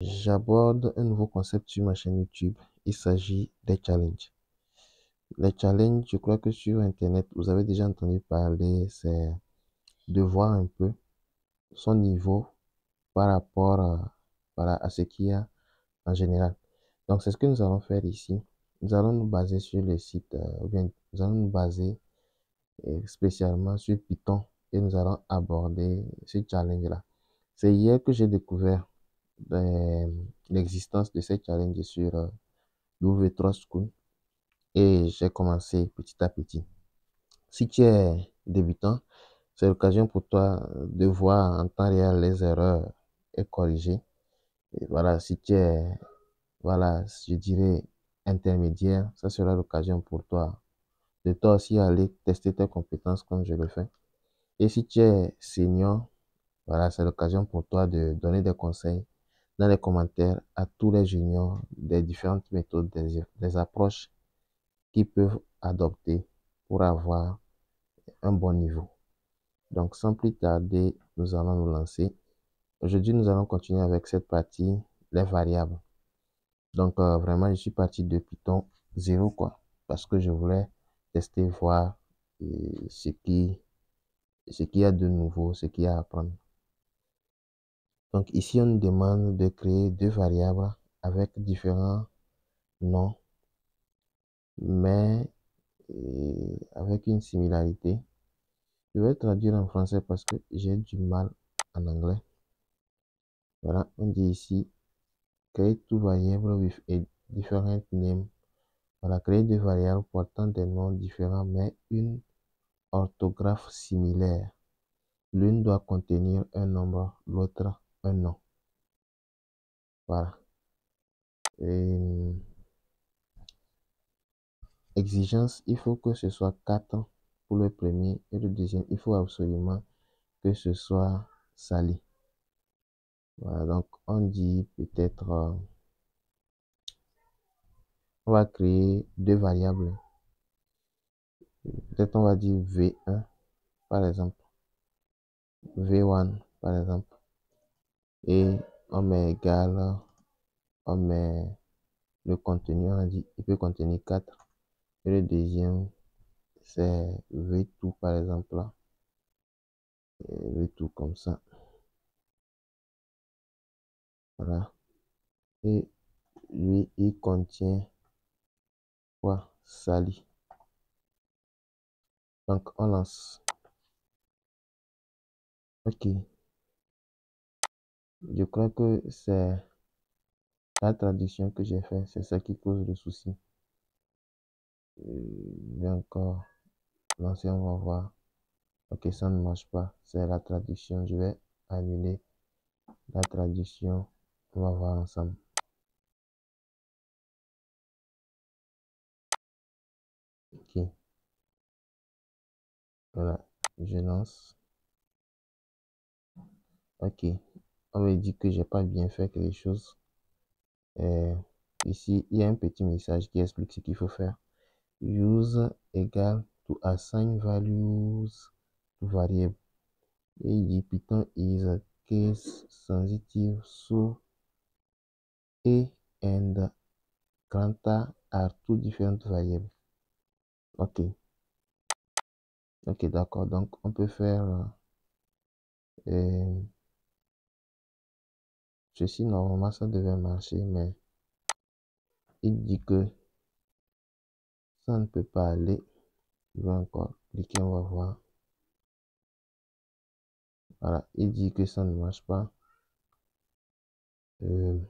J'aborde un nouveau concept sur ma chaîne YouTube. Il s'agit des challenges. Les challenges, je crois que sur Internet, vous avez déjà entendu parler, c'est de voir un peu son niveau par rapport à ce qu'il y a en général. Donc, c'est ce que nous allons faire ici. Nous allons nous baser sur le site, ou bien nous allons nous baser spécialement sur Python et nous allons aborder ce challenge-là. C'est hier que j'ai découvert l'existence de ces challenges sur W3 School et j'ai commencé petit à petit. Si tu es débutant, c'est l'occasion pour toi de voir en temps réel les erreurs et corriger. Et voilà, si tu es, voilà, je dirais intermédiaire, ça sera l'occasion pour toi de toi aussi aller tester tes compétences comme je le fais. Et si tu es senior, voilà, c'est l'occasion pour toi de donner des conseils dans les commentaires à tous les juniors des différentes méthodes, des approches qu'ils peuvent adopter pour avoir un bon niveau. Donc, sans plus tarder, nous allons nous lancer. Aujourd'hui, nous allons continuer avec cette partie, les variables. Donc, vraiment, je suis parti de Python 0, quoi, parce que je voulais tester, voir ce qu'il y a de nouveau, ce qu'il y a à apprendre. Donc, ici, on nous demande de créer deux variables avec différents noms, mais avec une similarité. Je vais traduire en français parce que j'ai du mal en anglais. Voilà, on dit ici create two variables with a different name. Voilà, créer deux variables portant des noms différents mais une orthographe similaire. L'une doit contenir un nombre, l'autre un nom. Voilà. Et, exigence, il faut que ce soit 4 pour le premier et le deuxième, il faut absolument que ce soit sali. Voilà, donc on dit peut-être, on va créer deux variables. Peut-être on va dire V1 par exemple, V1 par exemple, et on met égal, on met le contenu, on a dit il peut contenir 4, et le deuxième c'est V2 par exemple, là, et V2 comme ça, voilà, et lui il contient quoi? Sali. Donc on lance. Ok, je crois que c'est la traduction que j'ai fait, c'est ça qui cause le souci. Je vais encore lancer, on va voir. Ok, ça ne marche pas. C'est la traduction. Je vais annuler la traduction. On va voir ensemble. Ok, voilà. Je lance. Ok, on me dit que j'ai pas bien fait quelque chose. Ici, il y a un petit message qui explique ce qu'il faut faire. Use égale to assign values to variable. Et il dit Python is case sensitive, so a and granta are two different variables. Ok, ok, d'accord. Donc, on peut faire ceci. Normalement, ça devait marcher, mais il dit que ça ne peut pas aller. Je vais encore cliquer, on va voir. Voilà, il dit que ça ne marche pas. Je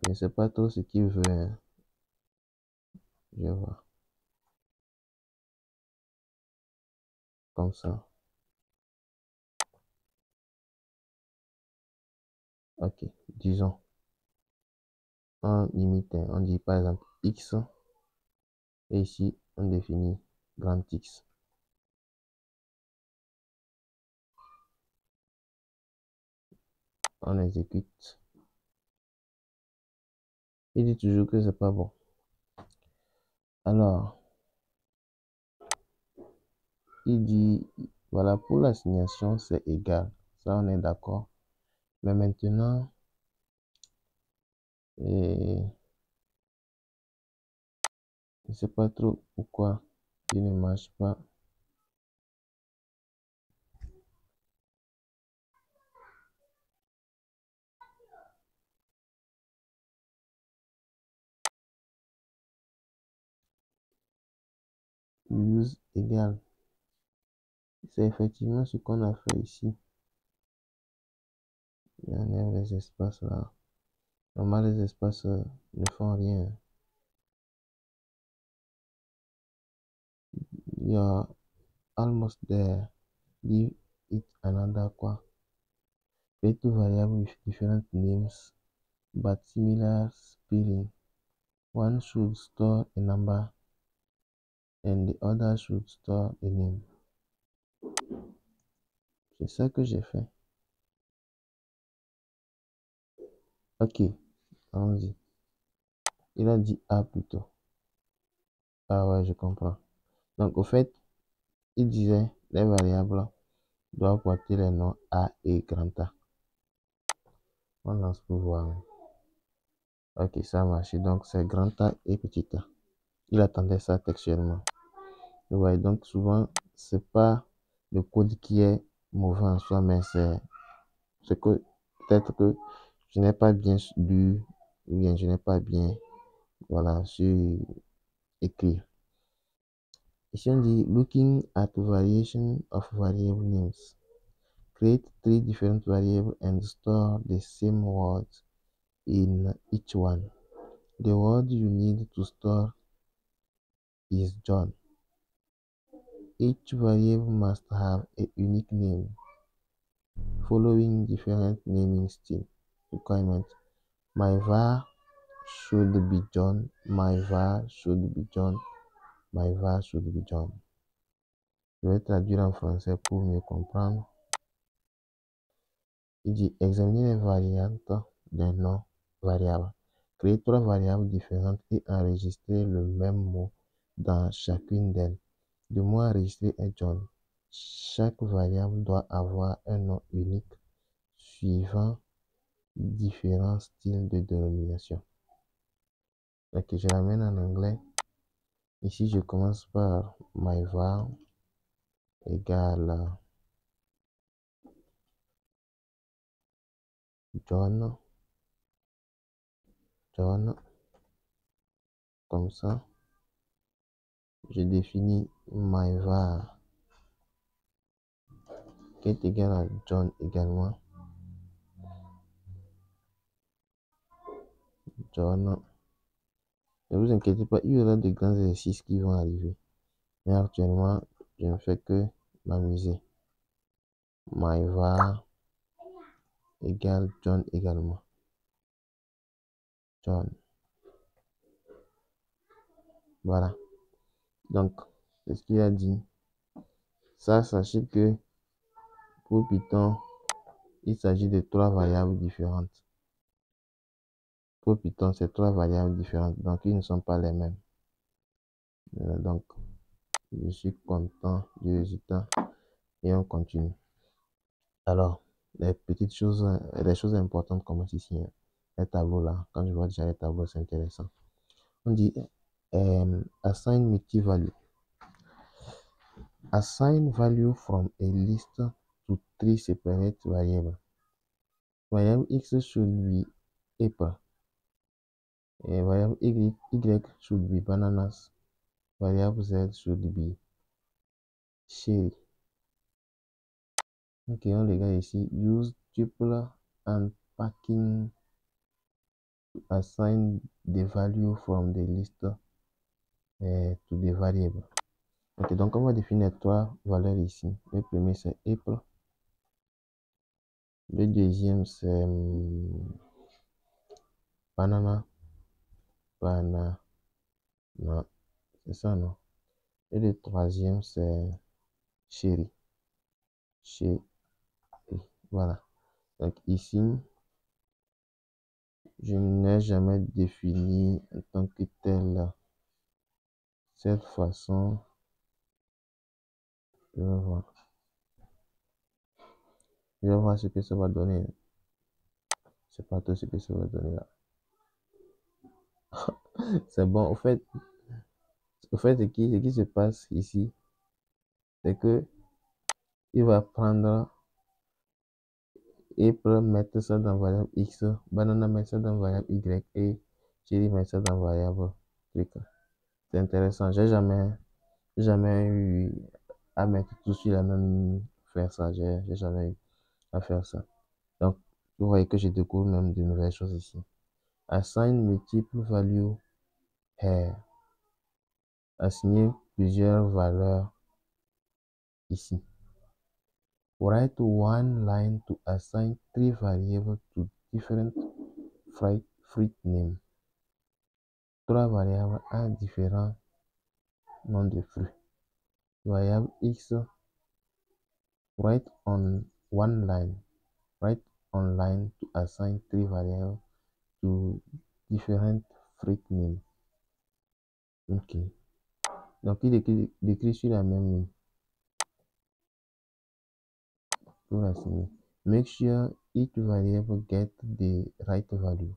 ne sais pas trop ce qu'il veut, hein. Je vais voir. Comme ça. Ok, disons. On limite, on dit par exemple X. Et ici, on définit grand X. On exécute. Il dit toujours que c'est pas bon. Alors, il dit, voilà, pour l'assignation, c'est égal. Ça, on est d'accord. Mais maintenant, je ne sais pas trop pourquoi il ne marche pas. Use égale. C'est effectivement ce qu'on a fait ici. Il enlève les espaces là. Normalement, les espaces ne font rien. You're almost there. Give it another quoi. Create two variables with different names but similar spelling. One should store a number and the other should store a name. C'est ça que j'ai fait. Ok, allons-y. Il a dit A plutôt. Ah ouais, je comprends. Donc, au fait, il disait les variables doivent porter les noms A et grand A. On lance pour voir. Ok, ça marche. Donc, c'est grand A et petit a. Il attendait ça textuellement. Vous voyez, donc souvent, c'est pas le code qui est mauvais en soi, mais c'est ce que peut-être que je n'ai pas bien lu ou bien je n'ai pas bien, voilà, su écrire. Ici, on dit looking at variation of variable names. Create three different variables and store the same words in each one. The word you need to store is John. Each variable must have a unique name following different naming style requirements. My var should be John. My var should be John. My var should be John. Je vais traduire en français pour mieux comprendre. Il dit examiner les variantes d'un nom variable. Créer trois variables différentes et enregistrer le même mot dans chacune d'elles. Le mot enregistré est John. Chaque variable doit avoir un nom unique suivant différents styles de dénomination. Ok, je l'amène en anglais. Ici, je commence par my var égale John. John. Comme ça. Je définis my var qui est égal à John également. John. Ne vous inquiétez pas, il y aura de grands exercices qui vont arriver. Mais actuellement, je ne fais que m'amuser. My var égale John également. John. Voilà. Donc, c'est ce qu'il a dit. Ça, sachez que pour Python, il s'agit de trois variables différentes. Pour Python, c'est trois variables différentes. Donc, ils ne sont pas les mêmes. Donc, je suis content du résultat et on continue. Alors, les petites choses, les choses importantes commencent ici. Hein. Les tableaux là, quand je vois déjà les tableaux, c'est intéressant. On dit assign multi-value. Assign value from a list to three separate variables. Variable X should be apple. Variable Y should be bananas. Variable Z should be cherry. Ok, on regarde ici. Use tuple and packing to assign the value from the list to the variable. Ok, donc on va définir trois valeurs ici. Le premier c'est apple. Le deuxième c'est banana. Banana. Non, c'est ça, non? Et le troisième c'est cherry. Cherry. Voilà. Donc ici, je n'ai jamais défini en tant que tel cette façon. Je vais voir. Je vais voir ce que ça va donner. C'est pas tout ce que ça va donner là. C'est bon. Au fait, ce qui se passe ici, c'est que il va prendre et peut mettre ça dans variable x, banana mettre ça dans variable y et chérie mettre ça dans variable truc. C'est intéressant. J'ai jamais eu à mettre tout sur la même faire ça. J'ai jamais eu à faire ça. Donc, vous voyez que je découvre même de nouvelles choses ici. Assign multiple value here. Assigner plusieurs valeurs ici. Write one line to assign three variables to different fruit names. Trois variables à différents noms de fruits. Variable x, write on one line. Write on line to assign three variables to different fruit names. Ok. Donc, il écrit sur la même ligne pour l'assigner. Make sure each variable get the right value.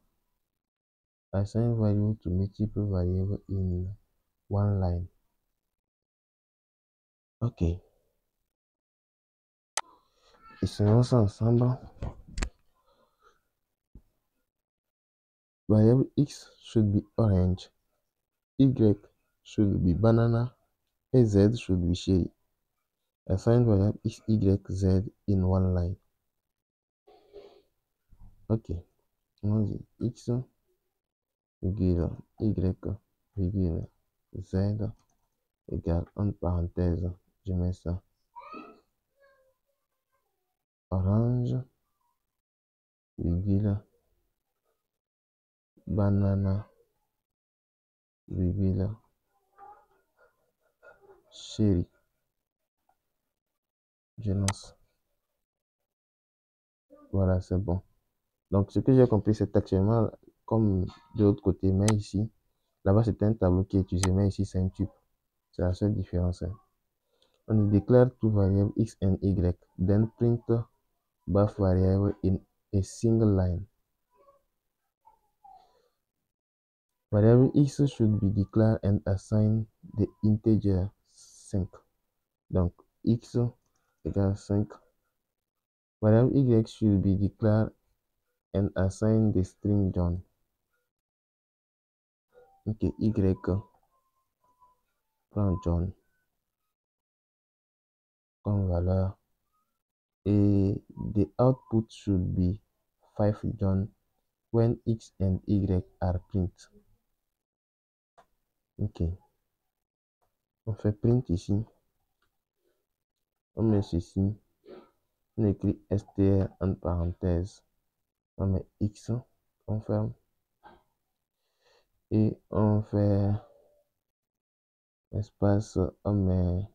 Assign value to multiple variables in one line. Ok. Essayons ça ensemble. Variable x should be orange, y should be banana, and z should be cherry. Assign variable x, y, z in one line. Ok. On dit x, virgule, y, virgule, z égale, entre parenthèses, je mets ça. Orange, virgule, banana, virgule, cherry. Je lance. Voilà, c'est bon. Donc, ce que j'ai compris, c'est actuellement comme de l'autre côté, mais ici, là-bas, c'était un tableau qui est utilisé, mais ici, c'est un tube. C'est la seule différence. Hein. On declare two variables x and y, then print both variables in a single line. Variable x should be declared and assigned the integer 5. Donc, x égale 5. Variable y should be declared and assigned the string John. Ok, y prend John comme valeur. Et the output should be 5 John when x and y are print. Ok. On fait print ici. On met ceci. On écrit str entre parenthèses. On met x. On ferme. Et on fait espace. On met.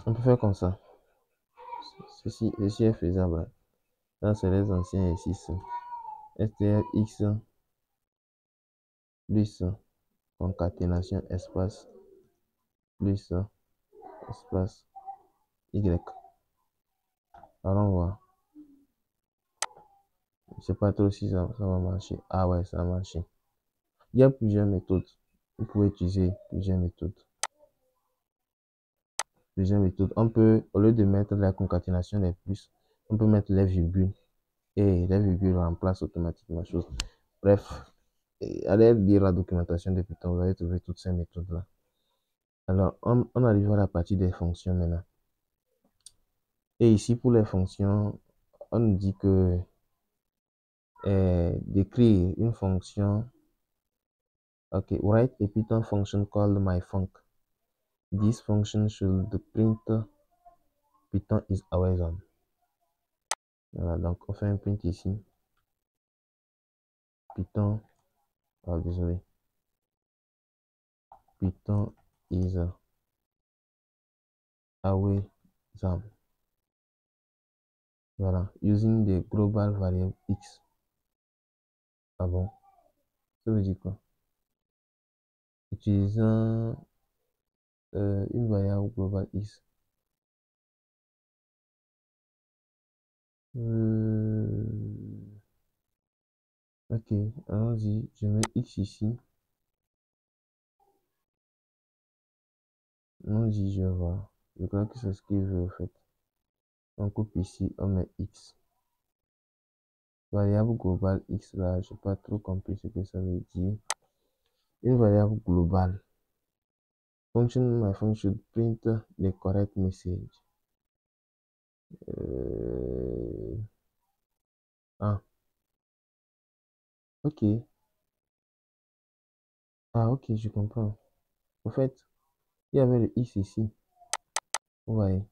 On peut faire comme ça. Ceci est faisable. Là, c'est les anciens exercices. strx plus concaténation espace plus espace y. Allons voir. Je ne sais pas trop si ça va marcher. Ah ouais, ça a marché. Il y a plusieurs méthodes. Vous pouvez utiliser plusieurs méthodes. On peut, au lieu de mettre la concaténation des plus, on peut mettre les virgules. Et les virgules remplacent automatiquement la chose. Bref, allez lire la documentation de Python, vous allez trouver toutes ces méthodes-là. Alors, on arrive à la partie des fonctions maintenant. Et ici, pour les fonctions, on nous dit que d'écrire une fonction. Ok, write a Python function called myfunc. This function should print Python is always on. Voilà, donc on fait un print ici. Python, oh, désolé. Python is always on. Voilà, using the global variable x. Ah bon? Ça veut dire quoi? utilisant une variable globale x. Ok, allons-y, je mets x ici. Allons-y, je vais voir. Je crois que c'est ce qu'il veut en fait. On coupe ici, on met x. Variable globale x là, je n'ai pas trop compris ce que ça veut dire. Une variable globale. My function should print the correct message. Ah, ok. Ah, ok, je comprends. En fait, il y avait le x ici. Vous voyez.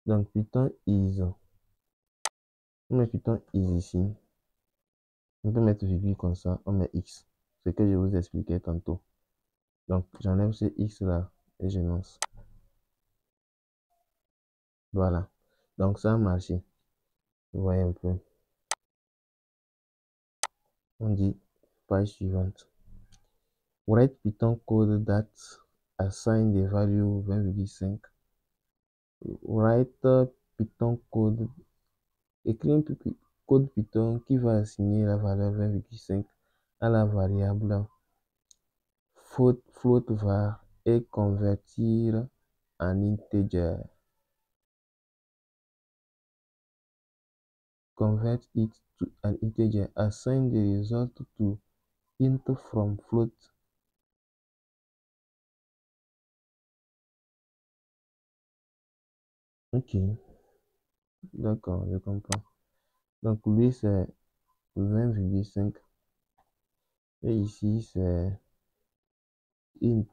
Donc, Python is. On met Python is ici. On peut mettre virgule comme ça. On met x. Ce que je vous expliquais tantôt. Donc, j'enlève ce x là et je lance. Voilà. Donc, ça a marché. Vous voyez un peu. On dit page suivante. Write Python code that assign the value 20,5. Write Python code. Écris un code Python qui va assigner la valeur 20,5 à la variable float var et convertir en integer. Convert it to an integer. Assign the result to int from float. Ok, d'accord, je comprends. Donc lui c'est 20,5 et ici c'est int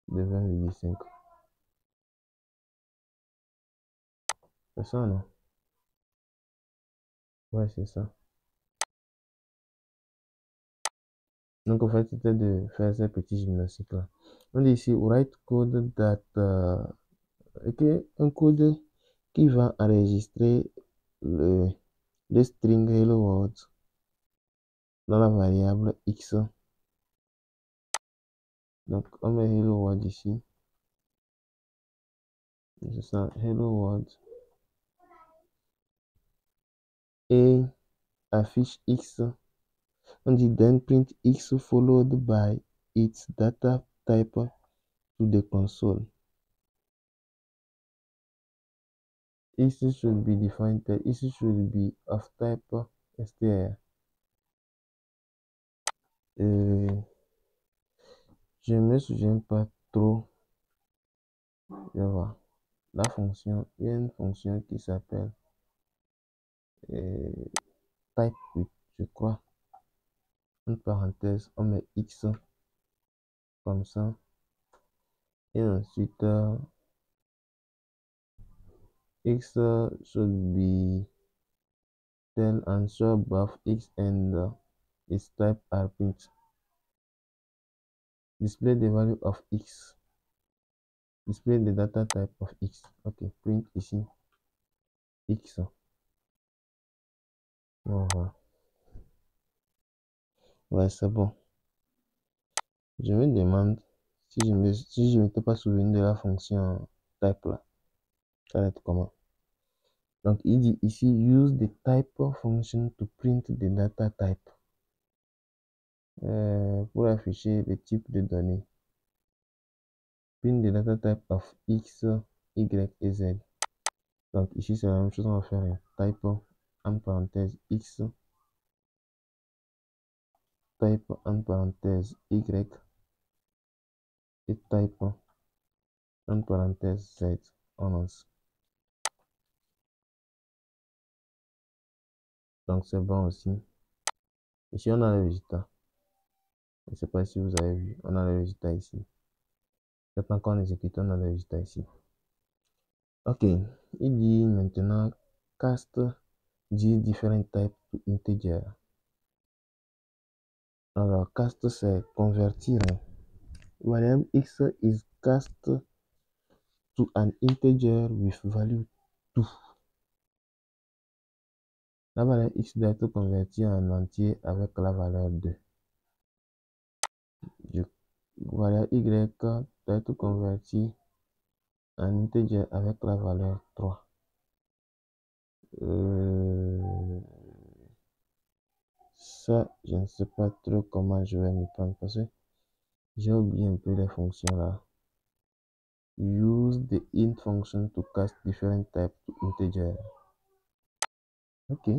de 20,5. C'est ça, non? Ouais, c'est ça. Donc en fait, c'était de faire ces petits gymnastiques là. On dit ici write code that un code qui va enregistrer le string hello world dans la variable x. Donc on met hello world ici. C'est ça, hello world. Et affiche x. On dit then print x followed by its data type to the console. X should be defined, X should be of type str. Je ne me souviens pas trop. Je vois. La fonction, il y a une fonction qui s'appelle type, je crois. Une parenthèse, on met x comme ça. Et ensuite, x should be tell answer above x and its type are print. Display the value of x. Display the data type of x. Ok, print ici x. Voilà. Ouais, c'est bon. Je me demande si je ne m'étais pas souvenu de la fonction type là. Ça va être comment? Donc, il dit ici, use the type function to print the data type. Pour afficher le type de données. Print the data type of x, y et z. Donc, ici, c'est la même chose, on va faire un type en parenthèse x, type en parenthèse y et type en parenthèse z. On lance. Donc, c'est bon aussi. Ici, on a le résultat. Je ne sais pas si vous avez vu, on a le résultat ici. Maintenant qu'on exécute, on a le résultat ici. Ok, il dit maintenant cast these different types to integer. Alors, cast c'est convertir. Variable x is cast to an integer with value 2. La valeur x doit être convertie en entier avec la valeur 2. variable y doit être convertie en integer avec la valeur 3. Ça, je ne sais pas trop comment je vais m'y prendre parce que j'ai oublié un peu les fonctions là. Use the int function to cast different types to integer. Ok.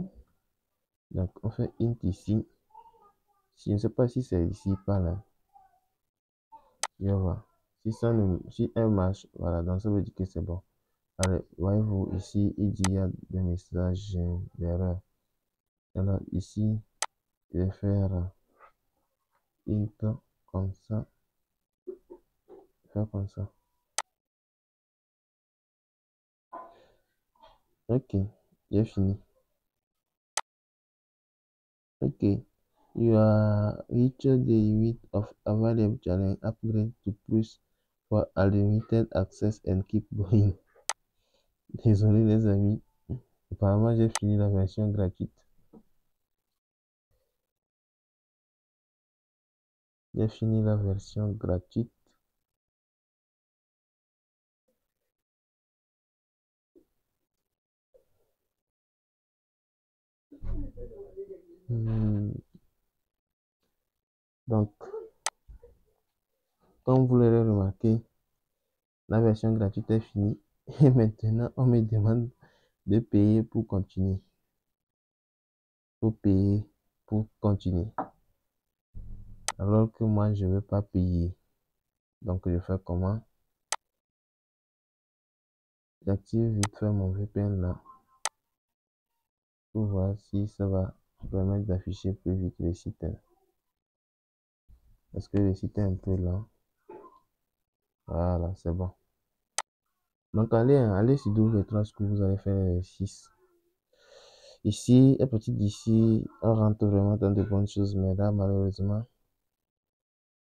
Donc, on fait int ici. Je ne sais pas si c'est ici, pas là. Je vais voir. Si elle marche, voilà, donc ça veut dire que c'est bon. Allez, voyez-vous, ici, il dit il y a des messages d'erreur. Alors, ici, je vais faire int comme ça. Faire comme ça. Ok, j'ai fini. Ok. You are reached the limit of available challenge. Upgrade to plus for unlimited access and keep going. Désolé les amis. Apparemment, j'ai fini la version gratuite. J'ai fini la version gratuite. Donc, comme vous l'avez remarqué, la version gratuite est finie. Et maintenant, on me demande de payer pour continuer. Faut payer pour continuer. Alors que moi, je ne veux pas payer. Donc, je fais comment? J'active vite fait mon VPN là. Pour voir si ça va permettre d'afficher plus vite le site. Parce que le site est un peu lent. Voilà, c'est bon. Donc, allez sur W3 School, vous allez faire 6. Ici, à partir d'ici, on rentre vraiment dans de bonnes choses, mais là, malheureusement,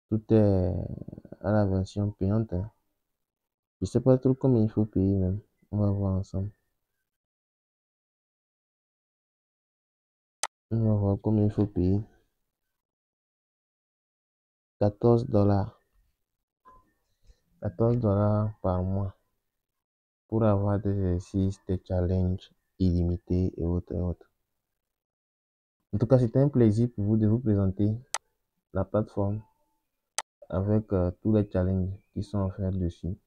tout est à la version payante. Je sais pas trop combien il faut payer même. On va voir ensemble. On va voir combien il faut payer. 14 $. 14 $ par mois pour avoir des exercices, des challenges illimités et autres et autres. En tout cas, c'était un plaisir pour vous de vous présenter la plateforme avec tous les challenges qui sont offerts dessus.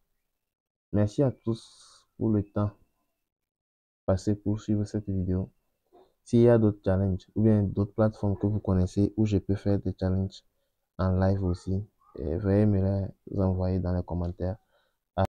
Merci à tous pour le temps passé pour suivre cette vidéo. S'il y a d'autres challenges ou bien d'autres plateformes que vous connaissez où je peux faire des challenges en live aussi, veuillez me les envoyer dans les commentaires.